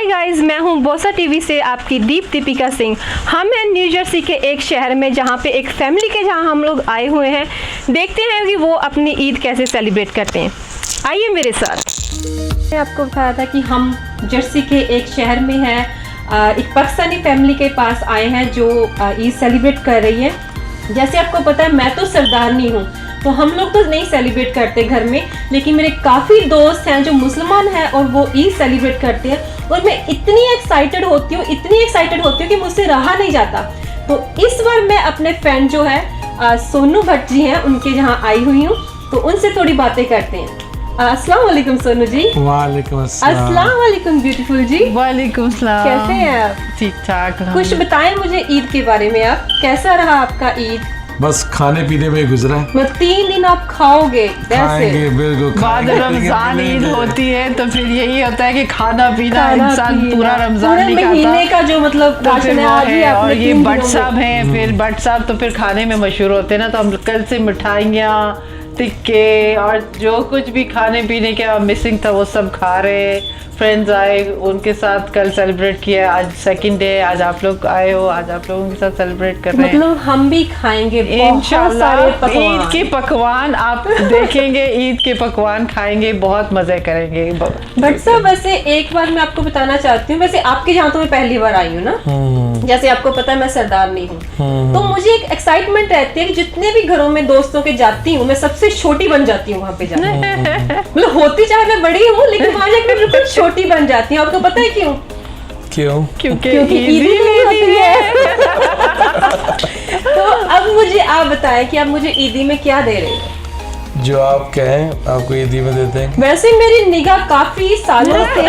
Hi guys, मैं हूं बोसा TV से आपकी दीपिका सिंह। हम हैं न्यू जर्सी के एक शहर में जहां पे एक फैमिली के जहां हम लोग आए हुए हैं। देखते हैं कि वो अपनी ईद कैसे सेलिब्रेट करते हैं। आइए मेरे साथ। मैंने आपको बताया था कि हम जर्सी के एक शहर में हैं, एक पाकिस्तानी फैमिली के पास आए हैं जो ईद सेलिब्रेट कर रही है। जैसे आपको पता है मैं तो सरदारनी हूँ, तो हम लोग तो नहीं सेलिब्रेट करते घर में, लेकिन मेरे काफ़ी दोस्त हैं जो मुसलमान हैं और वो ईद सेलिब्रेट करते हैं। और मैं इतनी एक्साइटेड होती हूँ कि मुझसे रहा नहीं जाता। तो इस बार मैं अपने फ्रेंड जो है सोनू भट्ट जी हैं, उनके यहाँ आई हुई हूँ, तो उनसे थोड़ी बातें करते हैं। अस्सलाम वालेकुम सोनू जी। वालेकुम अस्सलाम वालेकुम ब्यूटीफुल जी। वालेकुम सलाम। कैसे हैं आप? ठीक ठाक। कुछ बताएं मुझे ईद के बारे में। आप कैसा रहा आपका ईद? बस खाने पीने में गुजरा है। मतलब 3 दिन आप खाओगे खाएंगे, बिल्कुल बाद रमजान ईद होती है तो फिर यही होता है कि खाना पीना इंसान पूरा रमजान नहीं खाता। महीने का जो मतलब तो राशन फिर है वो आज ही है। आपने और ये 3 भट्ट दिनों साहब में। हैं, फिर भट्ट साहब तो फिर खाने में मशहूर होते हैं ना, तो हम कल से मिठाइयाँ, टिक्के और जो कुछ भी खाने पीने का मिसिंग था वो सब खा रहे। फ्रेंड्स आए, उनके साथ कल सेलिब्रेट किया। आज सेकंड डे, आज आप लोग आए हो, आज आप लोगों के साथ सेलिब्रेट कर रहे हैं। मतलब हम भी खाएंगे इंशाल्लाह। ईद के पकवान आप देखेंगे, ईद के पकवान खाएंगे, बहुत मजे करेंगे। बट साहब वैसे एक बार मैं आपको बताना चाहती हूँ, वैसे आपके यहाँ तो मैं पहली बार आई हूँ ना, जैसे आपको पता है मैं सरदारनी हूँ, तो मुझे एक एक्साइटमेंट रहती है कि जितने भी घरों में दोस्तों के जाती हूँ मैं सबसे छोटी बन जाती हूँ वहाँ पे जाकर। मतलब होती चाहे मैं बड़ी हूँ, लेकिन वहाँ जाकर बिल्कुल छोटी बन जाती हूँ। आपको पता है क्यों? क्योंकि ईद नहीं होती है। तो अब मुझे आप बताएं कि आप मुझे ईदी में क्या दे रहे हैं? जो आप कहें आपको ईदी में देते हैं। वैसे मेरी निगाह काफी सालों से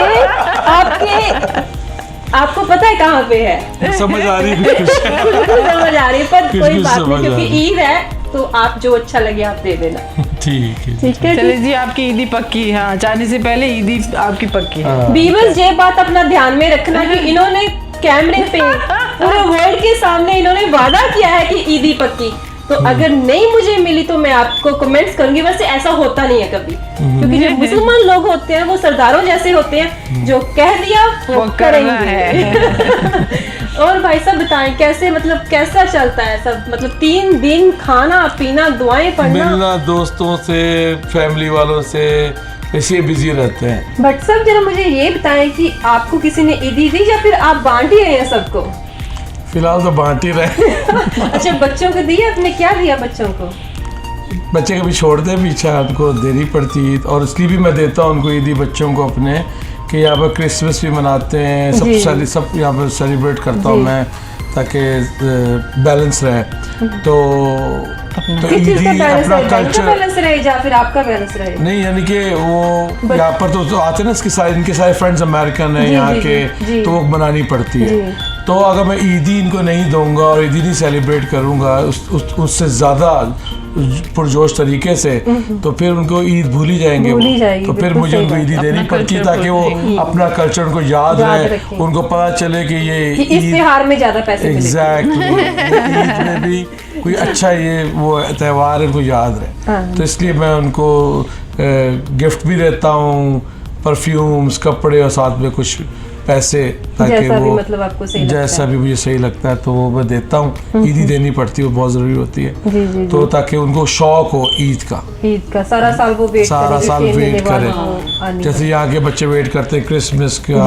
आपको पता है कहाँ पे है? समझ आ रही है। समझ आ रही है, पर कोई बात नहीं, समझ आ क्योंकि रही ईद है तो आप जो अच्छा लगे आप दे देना। ठीक है। ठीक है चलिए जी, आपकी ईदी पक्की। हाँ, जाने से पहले ईदी आपकी पक्की है। बीबस ये बात अपना ध्यान में रखना कि इन्होंने कैमरे पे पूरे वर्ल्ड के सामने इन्होंने वादा किया है कि ईदी पक्की। तो अगर नहीं मुझे मिली तो मैं आपको कमेंट्स करूंगी। वैसे ऐसा होता नहीं है कभी, क्योंकि जो मुसलमान लोग होते हैं वो सरदारों जैसे होते हैं, जो कह दिया वो करेंगे। और भाई साहब बताएं कैसे, मतलब कैसा चलता है सब? मतलब 3 दिन खाना पीना, दुआएं पढ़ना, मिलना दोस्तों से, फैमिली वालों से, ऐसे बिजी रहते हैं। बट सब जरा मुझे ये बताएं कि आपको किसी ने ईदी दी या फिर आप बांट ही रहे हैं सबको? फिलहाल तो बांट ही रहे। अच्छा, बच्चों को दिया आपने? क्या दिया बच्चों को? बच्चे कभी छोड़ते पीछे, उनको देनी पड़ती, और इसलिए भी मैं देता हूँ उनको ईदी बच्चों को अपने, कि यहाँ पर क्रिसमस भी मनाते हैं, सब यहाँ पर सेलिब्रेट करता हूँ मैं, ताकि बैलेंस रहे। तो ईदी अपना कल्चर बैलेंस रहे या फिर आपका बैलेंस रहे? नहीं, यानी कि वो यहाँ पर तो आते हैं ना, इनके सारे फ्रेंड्स अमेरिकन हैं यहाँ के, तो वो बनानी पड़ती है। तो अगर मैं ईदी इनको नहीं दूंगा और ईदी नहीं सेलिब्रेट करूँगा उससे ज़्यादा पुरजोश तरीके से, तो फिर उनको ईद भूल ही जाएंगे। तो फिर मुझे उनको ईदी देनी पड़ती है ताकि वो अपना कल्चर उनको याद रहे, उनको पता चले कि ये इस त्योहार में ज़्यादा पैसे एग्जैक्टली ईद में भी कोई अच्छा ये वो त्यौहार है, उनको याद रहे। तो इसलिए मैं उनको गिफ्ट भी देता हूँ, परफ्यूम्स, कपड़े और साथ में कुछ पैसे, ताकि जैसा वो भी मतलब आपको सही जैसा भी मुझे सही लगता है तो वो मैं देता हूँ। ईदी देनी पड़ती है, वो बहुत ज़रूरी होती है। तो ताकि उनको शौक हो ईद का सारा साल वो वेट करें। जैसे यहाँ के बच्चे वेट करते हैं क्रिसमस का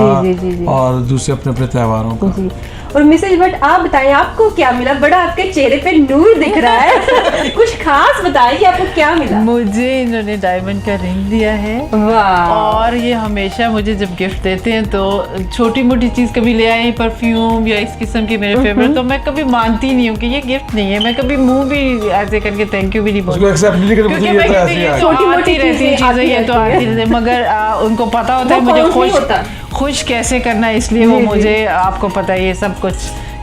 और दूसरे अपने अपने त्योहारों का। और मिसेज भट्ट आप बताएं आपको क्या मिला? बड़ा आपके चेहरे पे नूर दिख रहा है। कुछ खास बताएं कि आपको क्या मिला? मुझे इन्होंने डायमंड का रिंग दिया है। वाह। और ये हमेशा मुझे जब गिफ्ट देते हैं तो छोटी मोटी चीज़ कभी ले आए, परफ्यूम या इस किस्म की मेरे फेवरेट, तो मैं कभी मानती नहीं हूँ कि ये गिफ्ट नहीं है। मैं कभी मुंह भी ऐसे करके थैंक यू भी नहीं बोलती, छोटी मोटी रहती है चीज़ें, ये तो आती रहती है, मगर उनको पता होता है मुझे खुश कैसे करना है, इसलिए वो मुझे, आपको पता है ये सब कुछ,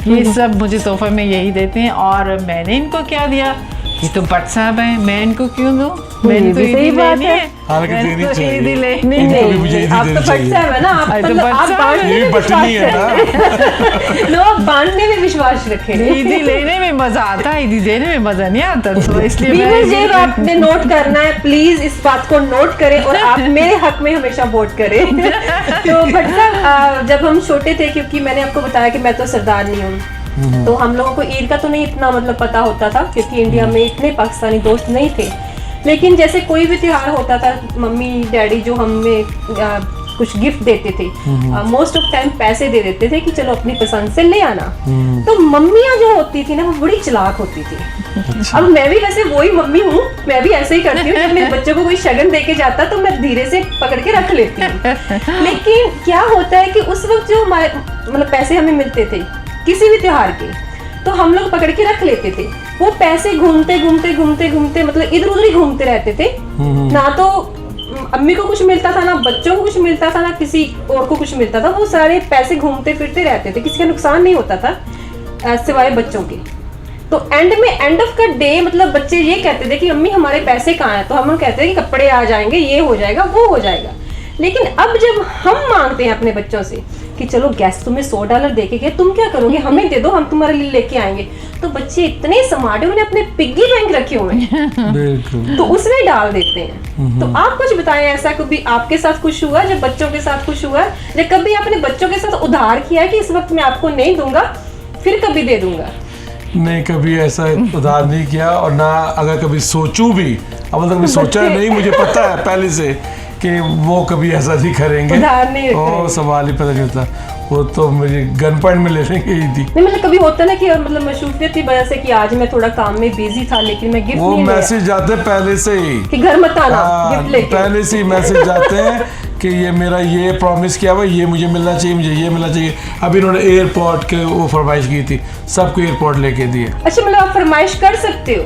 ये सब मुझे तोहफे में यही देते हैं। और मैंने इनको क्या दिया? ये तो भट्ट साहब है, मैं इनको क्यों दूं? मैंने तो भी सही ईदी बात लेनी है। है, हालांकि मैंने देनी तो चाहिए। ईदी लेनी इनको है। भी मुझे ईदी आप तो देनी भट्ट चाहिए। साहब है ना, आप अरे तो मतलब आप भट्ट साहब बांटने ये में बटनी है ना। विश्वास लो, आप बांटने में विश्वास रखें। ईदी लेने में मजा आता है, ईदी देने में मजा नहीं आता, तो इसलिए मैं बीबी जी ईदी- आपने नोट करना है, प्लीज इस बात को नोट करें और आप मेरे हक में हमेशा वोट करें। तो भट्ट साहब, जब हम छोटे थे, क्योंकि मैंने आपको बताया कि मैं तो सरदारनी हूँ, तो हम लोगों को ईद का तो नहीं इतना मतलब पता होता था, क्योंकि इंडिया में इतने पाकिस्तानी दोस्त नहीं थे। लेकिन जैसे कोई भी त्योहार होता था, मम्मी डैडी जो हमें कुछ गिफ्ट देते थे, मोस्ट ऑफ टाइम पैसे दे देते थे कि चलो अपनी पसंद से ले आना। तो मम्मियाँ जो होती थी ना, वो बड़ी चालाक होती थी। अब मैं भी वैसे वही मम्मी हूँ, मैं भी ऐसे ही करती हूँ। जब मेरे बच्चों को कोई शगन दे के जाता तो मैं धीरे से पकड़ के रख लेती हूँ। लेकिन क्या होता है कि उस वक्त जो हमारे मतलब पैसे हमें मिलते थे किसी भी त्योहार के, तो हम लोग पकड़ के रख लेते थे। वो पैसे घूमते घूमते घूमते घूमते मतलब इधर उधर ही घूमते रहते थे। ना तो अम्मी को कुछ मिलता था, ना बच्चों को कुछ मिलता था, ना किसी और को कुछ मिलता था। वो सारे पैसे घूमते फिरते रहते थे, किसी का नुकसान नहीं होता था सिवाय बच्चों के। तो एंड ऑफ का डे मतलब बच्चे ये कहते थे कि अम्मी हमारे पैसे कहाँ हैं, तो हम लोग कहते हैं कि कपड़े आ जाएंगे, ये हो जाएगा, वो हो जाएगा। लेकिन अब जब हम मांगते हैं अपने बच्चों से कि चलो गेस्ट तुम्हें $100 दे के गए, तुम क्या करोगे, हमें दे दो, हम तुम्हारे लिए लेके आएंगे, तो बच्चे इतने स्मार्ट है, उन्हें अपने पिग्गी बैंक रखे हुए हैं बिल्कुल। तो उसमें डाल देते हैं। तो आप कुछ बताएं, ऐसा कभी आपके साथ कुछ हुआ, जब बच्चों के साथ कुछ हुआ, जब कभी आपने बच्चों के साथ उधार किया कि इस वक्त मैं आपको नहीं दूंगा, फिर कभी दे दूंगा? नहीं, कभी ऐसा उधार नहीं किया, और ना अगर कभी सोचूं भी, अब मतलब कभी सोचा नहीं, मुझे पता है पहले से कि वो कभी ऐसा नहीं करेंगे। उधार नहीं ओ करेंगे। सवाल ही पता चलता, वो तो मुझे गन पॉइंट में ले लेंगे ही थी। नहीं मतलब कभी होता ना कि मतलब मशरूफियत की वजह से कि आज मैं थोड़ा काम में बिजी था, लेकिन मैं गिफ्ट वो नहीं ले आया। मैसेज जाते हैं पहले से ही कि घर मत आना हाँ, गिफ्ट लेके। पहले से ही मैसेज जाते हैं कि ये मेरा ये प्रॉमिस किया हुआ, ये मुझे मिलना चाहिए, मुझे ये मिलना चाहिए। अभी इन्होंने एयरपोर्ट के वो फरमाइश की थी, सबको एयरपोर्ट लेके दिए। अच्छा, मतलब आप फरमाइश कर सकते हो?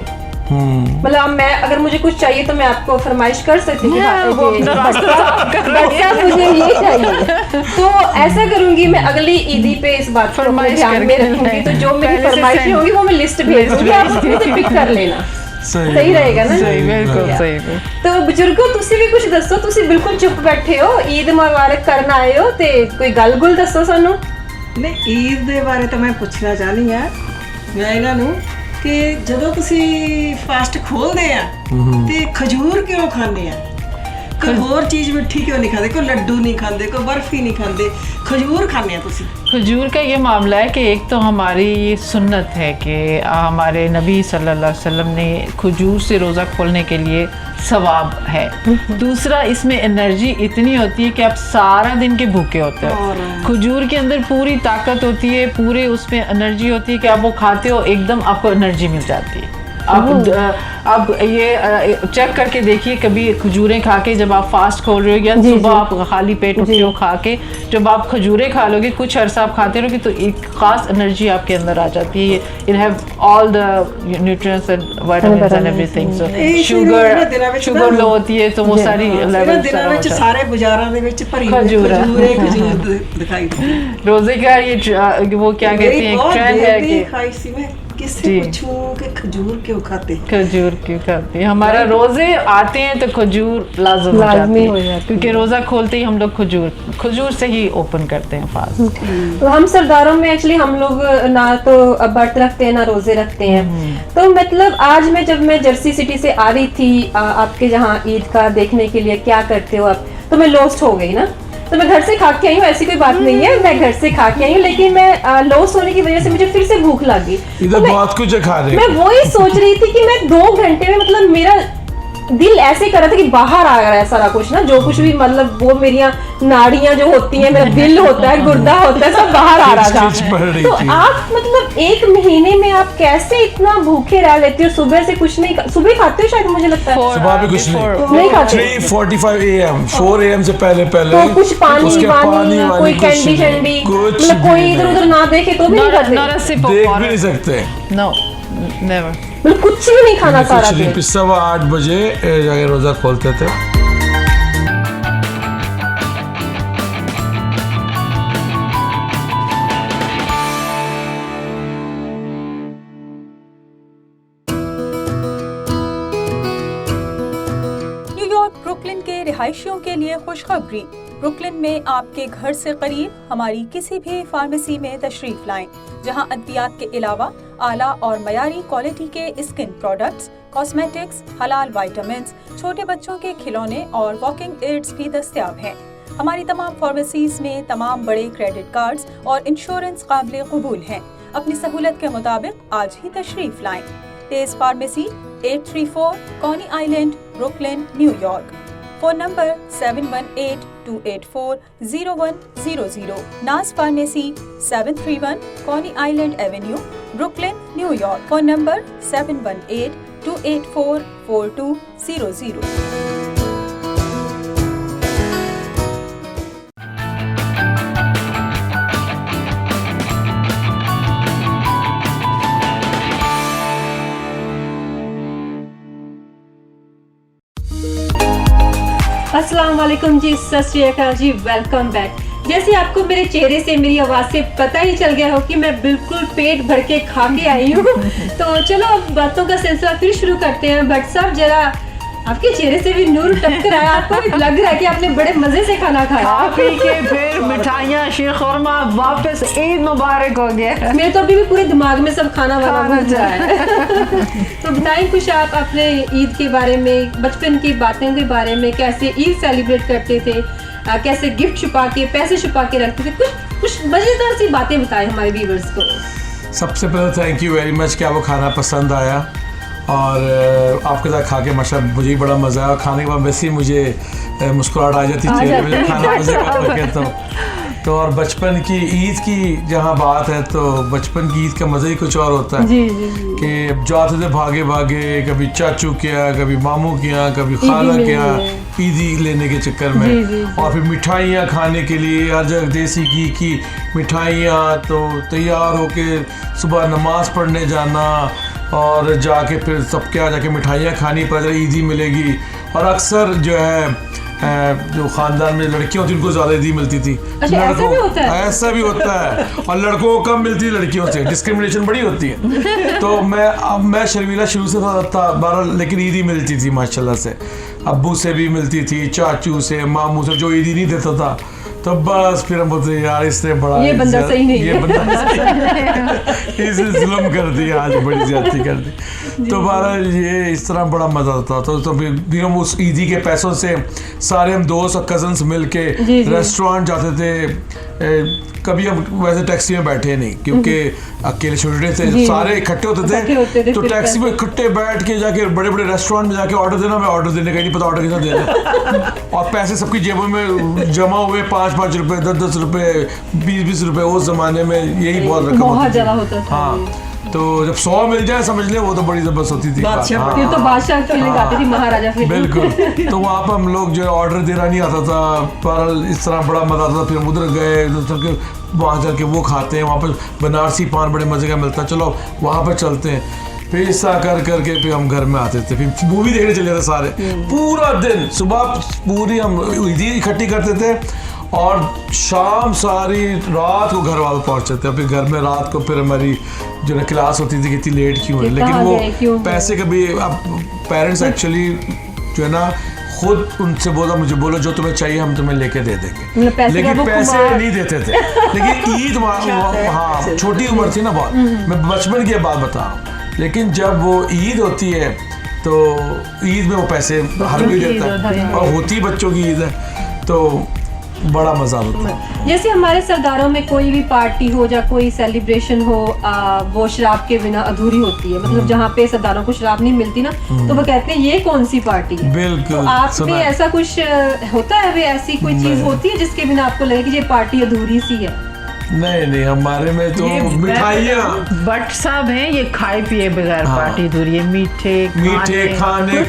मतलब मैं अगर मुझे कुछ चाहिए तो मैं आपको फरमाइश कर सकती हूँ हाँ, वो अपना रास्ता साफ कर रही है। मुझे ये चाहिए, तो ऐसा करूंगी मैं अगली ईदी पे इस बात को अपने फरमाइश ध्यान में करके रखूंगी। तो जो मेरी पहले से फरमाइशें send- होंगी वो मैं लिस्ट भेज दूंगी, आप उसमें से पिक कर लेना। सही रहेगा ना? सही, बिल्कुल हाँ। सही। तो बुजुर्गो तुसी भी कुछ दसो, तुसी बिल्कुल चुप बैठे हो, ईद मुबारक करन आए हो, ते कोई गल गुल दसो सानू। ਨਹੀਂ ਈਦ ਦੇ ਬਾਰੇ ਤਾਂ ਮੈਂ ਪੁੱਛਣਾ ਚਾਹਨੀ ਆ ਮੈਂ ਇਹਨਾਂ ਨੂੰ ਕਿ ਜਦੋਂ ਤੁਸੀਂ ਫਾਸਟ ਖੋਲਦੇ ਆ ਤੇ ਖਜੂਰ ਕਿਉਂ ਖਾਂਦੇ ਆ? ਕੋਈ ਹੋਰ ਚੀਜ਼ ਮਿੱਠੀ ਕਿਉਂ ਨਹੀਂ ਖਾਂਦੇ? ਕੋਈ ਲੱਡੂ ਨਹੀਂ ਖਾਂਦੇ, ਕੋਈ ਬਰਫੀ ਨਹੀਂ ਖਾਂਦੇ, ਖਜੂਰ ਖਾਂਦੇ ਆ ਤੁਸੀਂ? खजूर का ये मामला है कि एक तो हमारी ये सुन्नत है कि हमारे नबी सल्लल्लाहु अलैहि वसल्लम ने खजूर से रोज़ा खोलने के लिए सवाब है। दूसरा, इसमें एनर्जी इतनी होती है कि आप सारा दिन के भूखे होते हो। और खजूर के अंदर पूरी ताकत होती है, पूरे उसमें एनर्जी होती है कि आप वो खाते हो एकदम आपको एनर्जी मिल जाती है। आप ये चेक करके देखिए, कभी खजूरें खा के जब आप फास्ट खोल रहे हो या सुबह आप खाली पेट उठते हो खा के, जब आप खजूरें खा लोगे कुछ अरसा आप खाते रहोगे तो एक खास एनर्जी आपके अंदर आ जाती है। It have all the nutrients and vitamins and everything. So ਇਹਨਾਂ ਦਿਨਾਂ ਵਿੱਚ शुगर लो होती है तो वो सारी ਇਹਨਾਂ लेवल ਦਿਨਾਂ ਵਿੱਚ ਸਾਰੇ ਬਾਜ਼ਾਰਾਂ ਦੇ ਵਿੱਚ ਭਰੀ ਹੋਈ ਖਜੂਰ ਆ। ਖਜੂਰ ਦਿਖਾਈ ਦਿੰਦੀ रोजे का ये वो क्या कहते हैं, एक ट्रेंड है कि खाई सी मैं किससे जी। पूछूं कि खजूर क्यों खाते हैं? खजूर क्यों खाते हैं? हमारा रोजे आते हैं तो खजूर लाजमी लाजमी हो हो जाती है, जाती है। क्योंकि रोजा खोलते ही हम लोग खजूर से ही ओपन करते हैं फास्ट। तो हम सरदारों में एक्चुअली हम लोग ना तो व्रत रखते हैं ना रोजे रखते हैं। तो मतलब आज जब मैं जर्सी सिटी से आ रही थी आपके जहाँ ईद का देखने के लिए, क्या करते हो आप, तो मैं लॉस्ट हो गई ना। तो मैं घर से खा के आई हूँ, ऐसी कोई बात नहीं है, मैं घर से खा के आई हूँ, लेकिन मैं लॉस्ट होने की वजह से मुझे फिर से भूख लगी। इधर बहुत कुछ है खाने मैं वही सोच रही थी कि मैं 2 घंटे में मतलब मेरा दिल ऐसे कर रहा था कि बाहर आ रहा है सारा कुछ ना, जो कुछ भी मतलब वो मेरी नाड़ियां जो होती हैं, मेरा दिल होता है, गुर्दा होता है, सब बाहर आ रहा खिच पड़ था। रही तो थी। आप मतलब 1 महीने में आप कैसे इतना भूखे रह लेते हो? सुबह से कुछ नहीं सुबह खाते हो शायद, मुझे लगता है सुबह भी कुछ नहीं खाते। 3:45 AM 4 AM से पहले तो कुछ पानी उसके वानी वानी कोई कुछ कैंडी नहीं, शैंडी कुछ मतलब कोई भी इधर नहीं। उधर ना देखे तो भी नहीं Not खाते, a sip of देख भी water. नहीं सकते। No, never. मतलब कुछ भी नहीं खाना सारा कुछ दिन। नहीं, 8:15 बजे जाके रोजा खोलते थे। रिहायशियों के लिए खुशखबरी, ब्रुकलिन में आपके घर से करीब हमारी किसी भी फार्मेसी में तशरीफ लाएं, जहां अद्वियात के अलावा आला और मयारी क्वालिटी के स्किन प्रोडक्ट्स, कॉस्मेटिक्स, हलाल विटामिन्स, छोटे बच्चों के खिलौने और वॉकिंग एड्स भी दस्तयाब हैं। हमारी तमाम फार्मेसीज में तमाम बड़े क्रेडिट कार्ड्स और इंश्योरेंस काबिल कबूल हैं। अपनी सहूलत के मुताबिक आज ही तशरीफ लाएं। Tej pharmacy 834 Coney Island, Brooklyn, New York. Phone number 7182840100। Naz pharmacy 731 Coney Island Avenue, Brooklyn, New York. Phone number 718-284-4200। अस्सलाम वालेकुम जी, सत श्री अकाल जी, वेलकम बैक। जैसे आपको मेरे चेहरे से, मेरी आवाज़ से पता ही चल गया हो कि मैं बिल्कुल पेट भर के खा के आई हूँ। तो चलो अब बातों का सिलसिला फिर शुरू करते हैं। भट्ट साहब, जरा आपके चेहरे से भी नूर टपक रहा है, आपको भी लग रहा है कि आपने बड़े मजे से खाना खाया। खा पी के फिर मिठाइयाँ, शीरखुरमा, वापस ईद मुबारक हो गया। मेरे तो अभी भी पूरे दिमाग में सब खाना वाना घूम रहा है। तो बताएं कुछ आप अपने ईद के बारे में, बचपन की बातें के बारे में, कैसे ईद सेलिब्रेट करते थे, कैसे गिफ्ट छुपा के, पैसे छुपा के रखते थे, कुछ मजेदार सी बातें बताएं हमारे व्यूअर्स को। सबसे पहले थैंक यू वेरी मच कि आपको खाना पसंद आया और आपके साथ खा के माशाल्लाह मुझे भी बड़ा मज़ा आया। और खाने के बाद वैसे ही मुझे मुस्कुराहट आ जाती चेहरे में जब खाना मज़े का लगे तो और बचपन की ईद की जहाँ बात है तो बचपन की ईद का मज़ा ही कुछ और होता है। कि जाते थे भागे भागे, कभी चाचू के यहाँ, कभी मामू के यहाँ, कभी खाला के यहाँ, ईदी लेने के चक्कर में। और फिर मिठाइयाँ खाने के लिए हर जगह देसी घी की मिठाइयाँ, तो तैयार होके सुबह नमाज़ पढ़ने जाना और जाके फिर सबके यहाँ जाके मिठाइयाँ खानी, पता ईदी मिलेगी। और अक्सर जो है जो ख़ानदान में लड़कियाँ होती उनको ज़्यादा ईदी मिलती थी। अच्छा, ऐसा भी होता है और लड़कों को कम मिलती है, लड़कियों से डिस्क्रिमिनेशन बड़ी होती है। तो मैं शर्मीला शुरू से था बहरहाल, लेकिन ईदी मिलती थी माशाल्लाह से। अब्बू से भी मिलती थी, चाचू से, मामू से। जो ईदी नहीं देता था तो बस फिर हम बोलते यार इसने बड़ा ये बंदा सही नहीं है, ये बंदा इसे जुल्म कर दिया, आज बड़ी ज्यादती कर दी। तो बहरहाल ये इस तरह बड़ा मजा आता था। तो फिर हम उस ईदी के पैसों से सारे हम दोस्त और कजन्स मिल के रेस्टोरेंट जाते थे। कभी हम वैसे टैक्सी में बैठे नहीं, क्योंकि अकेले छोटे थे, सारे इकट्ठे होते थे। तो टैक्सी में इकट्ठे बैठ के जाके बड़े बड़े रेस्टोरेंट में जाके ऑर्डर देना, मैं ऑर्डर देने का नहीं पता ऑर्डर कितना देना। और पैसे सबकी जेबों में जमा हुए, 5-5 रुपए, 10-10 रुपए, 20-20 रुपए। उस जमाने में यही बहुत रकम होता था। हाँ, तो जब 100 मिल जाए समझ ले वो तो बड़ी जबरदस्त होती थी। फिर तो बादशाह फीलिंग आती थी, महाराजा फीलिंग। बिल्कुल। तो वहाँ पर हम लोग जो है ऑर्डर देना नहीं आता था, पर इस तरह बड़ा मजा आता था। फिर उधर गए, उधर वहाँ चल के वो खाते हैं, वहाँ पर बनारसी पान बड़े मजे का मिलता है, चलो वहाँ पर चलते हैं। फिर ऐसा कर करके फिर हम घर में आते थे, फिर मूवी देखने चले जाते सारे। पूरा दिन सुबह पूरी हम ईदी इकट्ठी करते थे और शाम सारी रात को घर वालों पहुँचते थे। फिर घर में रात को फिर हमारी जो है क्लास होती थी, कितनी लेट क्यों है, लेकिन वो पैसे कभी अब पेरेंट्स एक्चुअली जो है ना खुद उनसे बोला, मुझे बोलो जो तुम्हें चाहिए हम तुम्हें लेके दे देंगे, लेकिन पैसे नहीं देते थे। लेकिन ईद हाँ छोटी उम्र थी ना बहुत, मैं बचपन की बात बता रहा हूँ। लेकिन जब वो ईद होती है तो ईद में वो पैसे हर कोई देता है और होती बच्चों की ईद है तो बड़ा मजा होता है। जैसे हमारे सरदारों में कोई भी पार्टी हो या कोई सेलिब्रेशन हो, वो शराब के बिना अधूरी होती है। मतलब जहाँ पे सरदारों को शराब नहीं मिलती ना, तो वो कहते हैं ये कौन सी पार्टी है। बिल्कुल। तो आप में ऐसा कुछ होता है, ऐसी कोई चीज होती है जिसके बिना आपको लगे कि ये पार्टी अधूरी सी है? नहीं, हमारे में तो मिठाइयाँ। बट साहब हैं ये खाए पिए बगैर पार्टी अधूरी है। मीठे खाने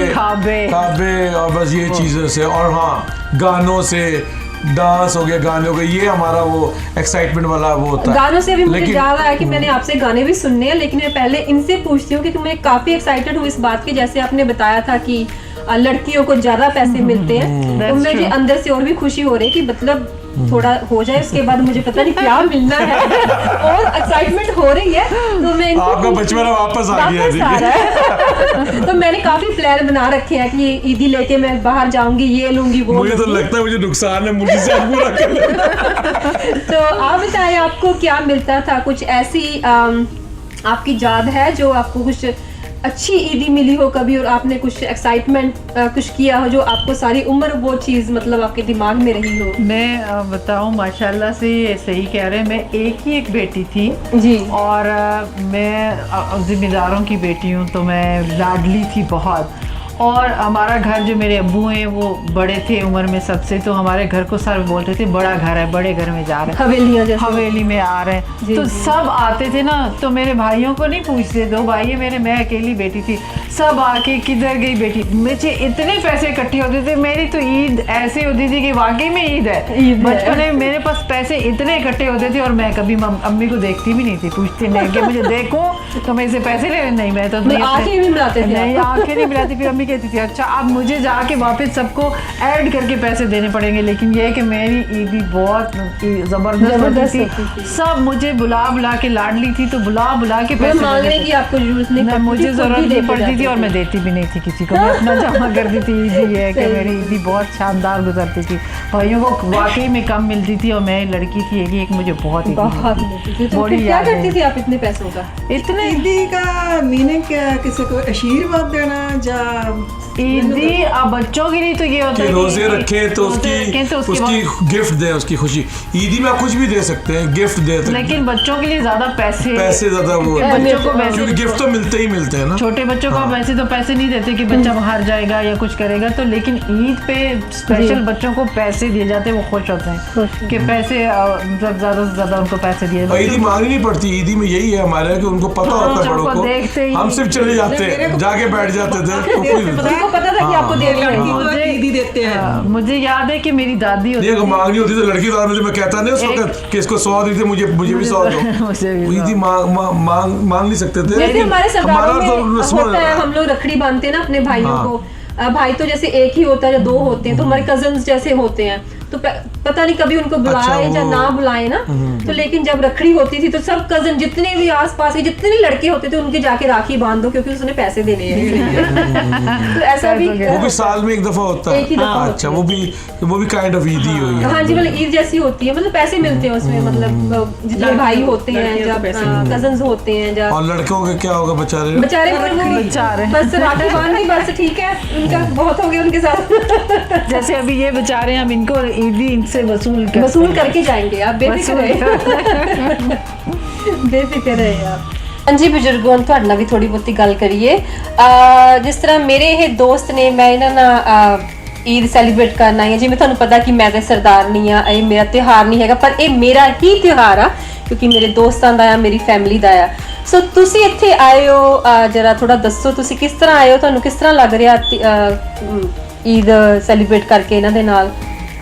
खाबे और बस ये चीज़ों से, और हाँ गानों से, डांस हो गया, गाने हो गए, ये हमारा वो एक्साइटमेंट वाला वो होता है। गानों से भी मुझे याद आया कि मैंने आपसे गाने भी सुनने हैं, लेकिन मैं पहले इनसे पूछती हूँ क्योंकि मैं काफी एक्साइटेड हूँ इस बात की। जैसे आपने बताया था कि लड़कियों को ज्यादा पैसे मिलते हैं, तो मुझे अंदर से और भी खुशी हो रही है कि मतलब थोड़ा हो जाए, उसके बाद मुझे पता नहीं क्या मिलना है और एक्साइटमेंट हो रही है। तो मैं इनको आपका बचपना वापस आ गया वापस आ रहा है। तो मैंने काफी प्लान बना रखे हैं कि ईदी लेके मैं बाहर जाऊंगी, ये लूंगी वो मुझे तो लूंगी। लगता है मुझे नुकसान है, मुझे से आप पूरा कर लेना। तो आप बताएं आपको क्या मिलता था, कुछ ऐसी आपकी याद है जो आपको कुछ अच्छी ईदी मिली हो कभी और आपने कुछ एक्साइटमेंट कुछ किया हो जो आपको सारी उम्र वो चीज़ मतलब आपके दिमाग में रही हो? मैं बताऊं, माशाल्लाह से सही कह रहे हैं, मैं एक बेटी थी जी। और मैं जिम्मेदारों की बेटी हूँ, तो मैं लाडली थी बहुत। और हमारा घर, जो मेरे अब्बू हैं वो बड़े थे उम्र में सबसे, तो हमारे घर को सर बोलते थे बड़ा घर है, बड़े घर में जा रहे हैं, हवेलियाँ जैसे हवेली में आ रहे हैं। जी, तो जी। सब आते थे ना, तो मेरे भाइयों को नहीं पूछते, 2 भाई है मेरे, मैं अकेली बेटी थी। सब आके किधर गई बेटी, मुझे इतने पैसे इकट्ठे होते थे। मेरी तो ईद ऐसे होती थी कि वाकई में ईद है। बचपन में मेरे पास पैसे इतने इकट्ठे होते थे और मैं कभी अम्मी को देखती भी नहीं थी, पूछती नहीं कि मुझे देखो तो मैं इसे पैसे ले, नहीं मैं तो आंखें भी मिलाते थे? नहीं, आंखें नहीं मिलाती। फिर अम्मी कहती थी अच्छा अब मुझे जाके वापस सबको ऐड करके पैसे देने पड़ेंगे। लेकिन ये है कि मेरी ईदी बहुत जबरदस्त थी। सब मुझे बुला बुला के, लाडली थी तो बुला बुला के पैसे मांगने की आपको जरूरत नहीं पड़ती, मुझे खुद जरूरत भी नहीं देके पड़ती थी जाते और मैं देती भी नहीं थी किसी को, मैं अपना जमा कर दी थी। ईदी है कि मेरी ईदी बहुत शानदार गुजरती थी, भाइयों को वाकई में कम मिलती थी और मैं लड़की थी एक मुझे बहुत मिलती थी। तो बड़ी फिर क्या याद है। करती थी आप इतने पैसों का? इतने ईदी का मीनिंग क्या है? किसी को आशीर्वाद देना या ईदी अब बच्चों के लिए तो ये होता कि है रोजे रखें तो रोजे रखें तो उसकी गिफ्ट दें, उसकी खुशी। ईदी में आप कुछ भी दे सकते हैं, गिफ्ट दे सकते हैं, लेकिन बच्चों के लिए ज्यादा पैसे ज्यादा वो बच्चों को वैसे क्योंकि गिफ्ट तो मिलते ही मिलते हैं ना। छोटे बच्चों को वैसे तो पैसे नहीं देते कि बच्चा बाहर जाएगा या कुछ करेगा, तो लेकिन ईद पे स्पेशल बच्चों को पैसे दिए जाते हैं, वो खुश होते हैं कि पैसे मतलब ज्यादा से ज्यादा उनको पैसे दिए और ईदी मांगनी नहीं पड़ती। ईदी में यही है हमारे कि उनको पता होता है बड़ों देखते ही को, हम सिर्फ चले जाते हैं, जाके बैठ जाते थे। उनको पता था कि आपको देनी लड़की होगी। को ईदी देते हैं। मुझे याद है कि मेरी दादी नहीं, अगर मांगनी होती तो लड़की तो मुझे, मैं कहता नहीं उस वक्त कि इसको 100 दी थी, मुझे भी 100 दो। मुझे भी ईदी मांग नहीं सकते थे। जैसे हमारे सरदारों में रस्म होता है, हम लोग रखड़ी बांधते हैं ना अपने भाइयों हाँ। को। भाई तो जैसे एक ही होता है या 2 होते हैं, तो हमारे कजन्स जैसे होते हैं, तो पता नहीं कभी उनको बुलाए या ना बुलाए ना। तो लेकिन जब रखड़ी होती थी तो सब कजन जितने भी आसपास के जितने भी लड़के होते थे उनके जाके राखी बांध दो, क्योंकि उसने पैसे देने हैं। तो ऐसा भी वो भी साल में एक दफा होता है। एक ही दफा होता अच्छा, वो भी काइंड ऑफ ईदी हुई है। हाँ जी, मतलब ईद जैसी होती है, मतलब पैसे मिलते हैं उसमें, मतलब जितने भाई होते हैं, जब कजन्स होते हैं, जब और लड़कों का क्या होगा बेचारे? बेचारे बस राखी बांधी, बस ठीक है, उनका बहुत हो गया उनके साथ। जैसे अभी ये बेचारे, हम इनको ईदी इनसे वसूल करके जाएंगे, आप बेफिक्र रहिए। बेफिक्र रहिए आप। ਹਾਂਜੀ ਬਜ਼ੁਰਗੋ, ਤੁਹਾਡੇ ਨਾਲ ਵੀ ਥੋੜੀ ਬਹੁਤੀ ਗੱਲ ਕਰੀਏ। ਜਿਸ ਤਰ੍ਹਾਂ ਮੇਰੇ ਇਹ ਦੋਸਤ ਨੇ, ਮੈਂ ਇਹਨਾਂ ਨਾਲ ਈਦ ਸੈਲੀਬ੍ਰੇਟ ਕਰਨ ਆਈ ਹਾਂ। ਜਿਵੇਂ ਤੁਹਾਨੂੰ ਪਤਾ ਕਿ ਮੈਂ ਤਾਂ ਸਰਦਾਰਨੀ ਆ, ਇਹ ਮੇਰਾ ਤਿਉਹਾਰ ਨਹੀਂ ਹੈਗਾ, ਪਰ ਇਹ ਮੇਰਾ ਹੀ ਤਿਉਹਾਰ ਆ ਕਿਉਂਕਿ ਮੇਰੇ ਦੋਸਤਾਂ ਦਾ ਆ, ਮੇਰੀ ਫੈਮਿਲੀ ਦਾ ਆ। ਸੋ ਤੁਸੀਂ ਇੱਥੇ ਆਏ ਹੋ, ਜਰਾ ਥੋੜਾ ਦੱਸੋ ਤੁਸੀਂ ਕਿਸ ਤਰ੍ਹਾਂ ਆਏ ਹੋ, ਤੁਹਾਨੂੰ ਕਿਸ ਤਰ੍ਹਾਂ ਲੱਗ ਰਿਹਾ ਈਦ ਸੈਲੀਬ੍ਰੇਟ ਕਰਕੇ ਇਹਨਾਂ ਦੇ ਨਾਲ?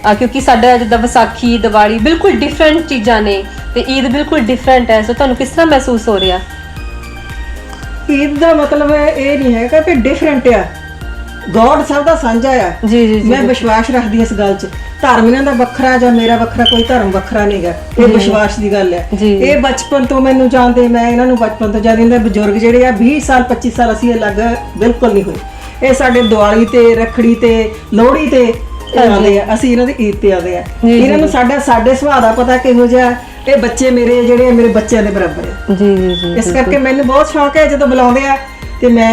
ਕਿਉਂਕਿ ਸਾਡਾ ਜਿੱਦਾਂ ਵਿਸਾਖੀ, ਦੀਵਾਲੀ ਬਿਲਕੁਲ ਡਿਫਰੈਂਟ ਚੀਜ਼ਾਂ ਨੇ ਤੇ ਈਦ ਬਿਲਕੁਲ ਡਿਫਰੈਂਟ ਹੈ। ਸੋ ਤੁਹਾਨੂੰ ਕਿਸ ਤਰ੍ਹਾਂ ਮਹਿਸੂਸ ਹੋ ਰਿਹਾ? ਈਦ ਦਾ ਮਤਲਬ ਇਹ ਨਹੀਂ ਹੈਗਾ ਕਿ ਡਿਫਰੈਂਟ ਆ, ਗੋਡ ਸਭ ਦਾ ਸਾਂਝਾ ਆ। ਜੀ ਜੀ ਮੈਂ ਵਿਸ਼ਵਾਸ ਰੱਖਦੀ ਇਸ ਗੱਲ 'ਚ। ਧਰਮ ਇਹਨਾਂ ਦਾ ਵੱਖਰਾ ਜਾਂ ਮੇਰਾ ਵੱਖਰਾ, ਕੋਈ ਧਰਮ ਵੱਖਰਾ ਨਹੀਂਗਾ, ਇਹ ਵਿਸ਼ਵਾਸ ਦੀ ਗੱਲ ਹੈ। ਇਹ ਬਚਪਨ ਤੋਂ ਮੈਨੂੰ ਜਾਣਦੇ, ਮੈਂ ਇਹਨਾਂ ਨੂੰ ਬਚਪਨ ਤੋਂ ਜਾਣਦੀ। ਇਹਨਾਂ ਦੇ ਬਜ਼ੁਰਗ ਜਿਹੜੇ ਆ 20 ਸਾਲ 25 ਸਾਲ ਅਸੀਂ ਅਲੱਗ ਬਿਲਕੁਲ ਨਹੀਂ ਹੋਏ। ਇਹ ਸਾਡੇ ਦੀਵਾਲੀ ਤੇ, ਰੱਖੜੀ ਤੇ, ਲੋਹੜੀ ਤੇ ਆਉਂਦੇ ਆ, ਅਸੀਂ ਇਹਨਾਂ ਦੀ ਈਦ ਤੇ ਆਉਂਦੇ ਆ। ਇਹਨਾਂ ਨੂੰ ਸਾਡੇ ਸੁਭਾਅ ਦਾ ਪਤਾ ਕਿਹੋ ਜਿਹਾ। ਇਹ ਬੱਚੇ ਮੇਰੇ ਜਿਹੜੇ ਮੇਰੇ ਬੱਚਿਆਂ ਦੇ ਬਰਾਬਰ ਆ। ਜੀ ਜੀ ਜੀ। ਇਸ ਕਰਕੇ ਮੈਨੂੰ ਬਹੁਤ ਸ਼ੌਕ ਹੈ, ਜਦੋਂ ਬੁਲਾਉਂਦੇ ਆ ਤੇ ਮੈਂ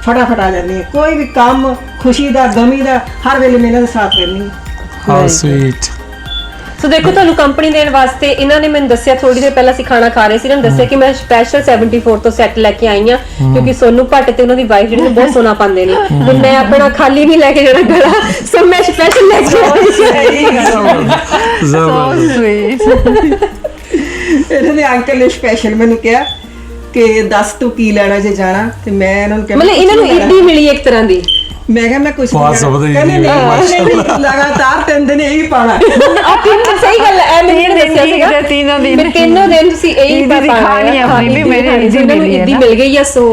ਫਟਾਫਟ ਆ ਜਾਂਦੀ ਹਾਂ। ਕੋਈ ਵੀ ਕੰਮ, ਖੁਸ਼ੀ ਦਾ, ਗਮੀ ਦਾ, ਹਰ ਵੇਲੇ ਮੈਂ ਇਹਨਾਂ ਦੇ ਸਾਥ ਰਹਿੰਦੀ ਹਾਂ। How sweet। ਸੋ ਦੇਖੋ, ਤੁਹਾਨੂੰ ਕੰਪਨੀ ਦੇਣ ਵਾਸਤੇ ਇਹਨਾਂ ਨੇ ਮੈਨੂੰ ਦੱਸਿਆ, ਥੋੜੀ ਦੇਰ ਪਹਿਲਾਂ ਅਸੀਂ ਖਾਣਾ ਖਾ ਰਹੇ ਸੀ, ਇਹਨਾਂ ਨੇ ਦੱਸਿਆ ਕਿ ਮੈਂ ਸਪੈਸ਼ਲ 74 ਤੋਂ ਸੈੱਟ ਲੈ ਕੇ ਆਈ ਹਾਂ, ਕਿਉਂਕਿ ਸੋਨੂ ਭੱਟ ਤੇ ਉਹਨਾਂ ਦੀ ਵਾਈਫ ਜਿਹੜੇ ਨੇ ਬਹੁਤ ਸੋਨਾ ਪਾਉਂਦੇ ਨੇ, ਤੇ ਮੈਂ ਆਪਣਾ ਖਾਲੀ ਨਹੀਂ ਲੈ ਕੇ ਜਾਣਾ ਗਲਾ, ਸੋ ਮੈਂ ਸਪੈਸ਼ਲ ਲੈ ਕੇ ਆਈ। ਇਹਨਾਂ ਦੇ ਅੰਕਲ ਨੇ ਸਪੈਸ਼ਲ ਮੈਨੂੰ ਕਿਹਾ ਕਿ ਦੱਸ ਤੂੰ ਕੀ ਲੈਣਾ ਜੇ ਜਾਣਾ, ਤੇ ਮੈਂ ਇਹਨਾਂ ਨੂੰ ਕਿਹਾ ਮਤਲਬ ਇਹਨਾਂ ਨੂੰ ਈਦੀ ਮਿਲੀ ਇੱਕ ਤਰ੍ਹਾਂ ਦੀ। ਮੈਂ ਕਿਹਾ ਮੈਂ ਕੁਝ ਬਹੁਤ ਜ਼ਬਰਦਸਤ ਈਦੀ ਮਿਲੀ, ਮਾਸ਼ਾਅੱਲਾ। ਲਗਾਤਾਰ 3 ਦਿਨ ਇਹੀ ਪਾਣਾ। ਸਹੀ ਗੱਲ ਹੈ, ਮੈਨੂੰ ਦੱਸਿਆ ਸੀਗਾ तीनों दिन ਤਿੰਨੋਂ ਦਿਨ ਤੁਸੀਂ ਇਹੀ ईदी खानी है अपनी भी, मेरी ईदी ਇਹਨਾਂ ਨੂੰ मिली है ਈਦੀ ना। ਮਿਲ ਗਈ ਆ। ਸੋ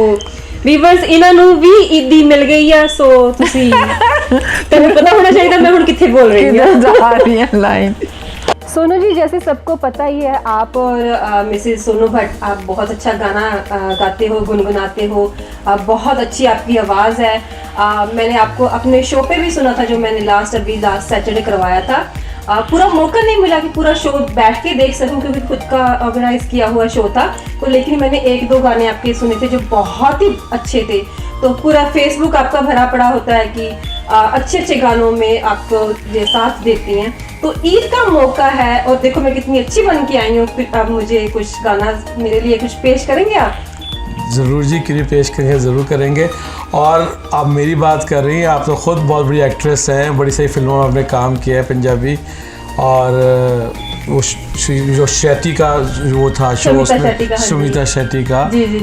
ਵੀਵਰਸ, ਇਹਨਾਂ ਨੂੰ ਵੀ ਈਦੀ ਮਿਲ ਗਈ ਆ। ਸੋ ਤੁਸੀਂ ਤੁਹਾਨੂੰ ਪਤਾ ਹੋਣਾ ਚਾਹੀਦਾ ਮੈਂ ਹੁਣ ਕਿੱਥੇ ਬੋਲ ਰਹੀ ਹਾਂ। किधर जा रही है लाइन? सोनू जी, जैसे सबको पता ही है, आप और मिसेस सोनू भट्ट, आप बहुत अच्छा गाना गाते हो, गुनगुनाते हो, बहुत अच्छी आपकी आवाज़ है। मैंने आपको अपने शो पे भी सुना था, जो मैंने लास्ट सैटरडे करवाया था। पूरा मौका नहीं मिला कि पूरा शो बैठ के देख सकूं, क्योंकि खुद का ऑर्गेनाइज किया हुआ शो था। तो लेकिन मैंने 1-2 गाने आपके सुने थे जो बहुत ही अच्छे थे। तो पूरा फेसबुक आपका भरा पड़ा होता है कि अच्छे अच्छे गानों में आपको ये साथ देती हैं। तो ईद का मौका है और देखो मैं कितनी अच्छी बन के आई हूँ। फिर आप मुझे कुछ गाना मेरे लिए कुछ पेश करेंगे आप? ज़रूर जी, क्यों पेश करेंगे, ज़रूर करेंगे। और आप मेरी बात कर रही हैं, आप तो ख़ुद बहुत बड़ी एक्ट्रेस हैं, बड़ी सारी फिल्मों में आपने काम किया है पंजाबी। और वो जो शेट्टी का वो था शो, उसमें सुमिता शेट्टी का,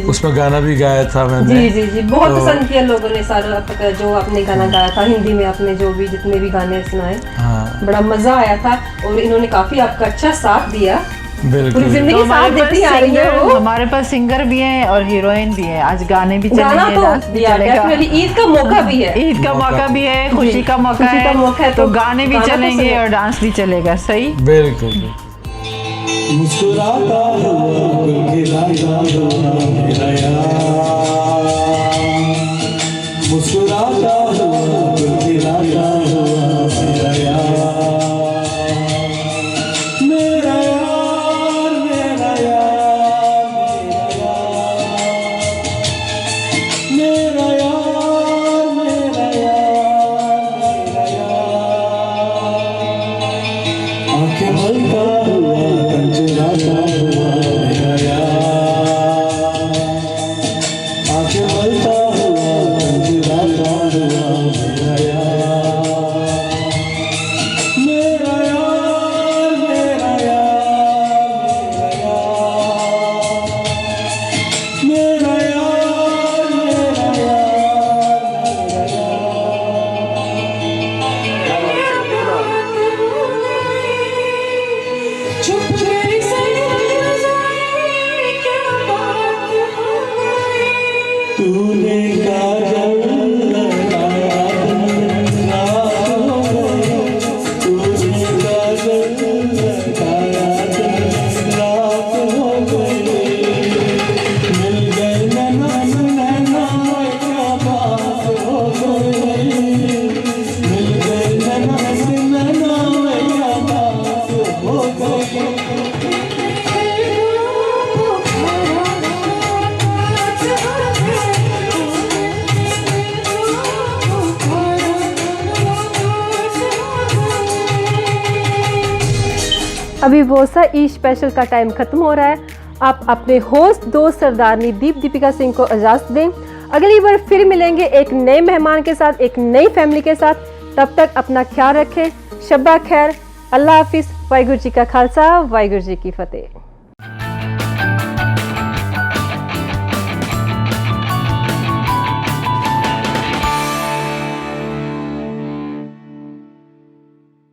उसमें गाना भी गाया था मैंने। जी, बहुत पसंद किया लोगों ने सारा जो आपने गाना गाया था हिंदी में, आपने जो भी जितने भी गाने सुनाए। हाँ। बड़ा मज़ा आया था और इन्होंने काफ़ी आपका अच्छा साथ दिया। बिल्कुल। जिंदगी साथ देती आ रही है वो। हमारे पास सिंगर भी हैं और हीरोइन भी हैं। आज गाने भी चलेंगे, डांस भी चलेगा। ईद का मौका भी है, ईद का मौका भी है, खुशी का मौका है, तो गाने भी चलेंगे और डांस भी चलेगा। सही, बिल्कुल। मुस्कुराता हुआ खिलाता हुआ मेरा यार, मुस्कुराता हुआ खिलाता हुआ मेरा यार, मेरा यार, मेरा यार, मेरा यार, मेरा यार, मेरा यार, आंखें मलता हुआ कंचनाता हुआ मेरा यार, आंखें मलता हुआ कंचनाता हुआ मेरा यार, मेरा यार, मेरा यार, मेरा यार, मेरा यार, मेरा यार। चुप मेरी तूने काजल लगाया रात हो गई, तूने काजल लगाया रात हो गई, मिल गए नैना नैना क्या बात हो गई, मिल गए नैना नैना क्या बात हो गई। अभी वोसा ई स्पेशल का टाइम खत्म हो रहा है। आप अपने होस्ट दोस्त सरदारनी दीपिका सिंह को इजाज़त दें। अगली बार फिर मिलेंगे एक नए मेहमान के साथ, एक नई फैमिली के साथ। तब तक अपना ख्याल रखें। शब्बा खैर, अल्लाह हाफिज़, वाहिगुरू जी का खालसा, वाहिगुरू जी की फतेह।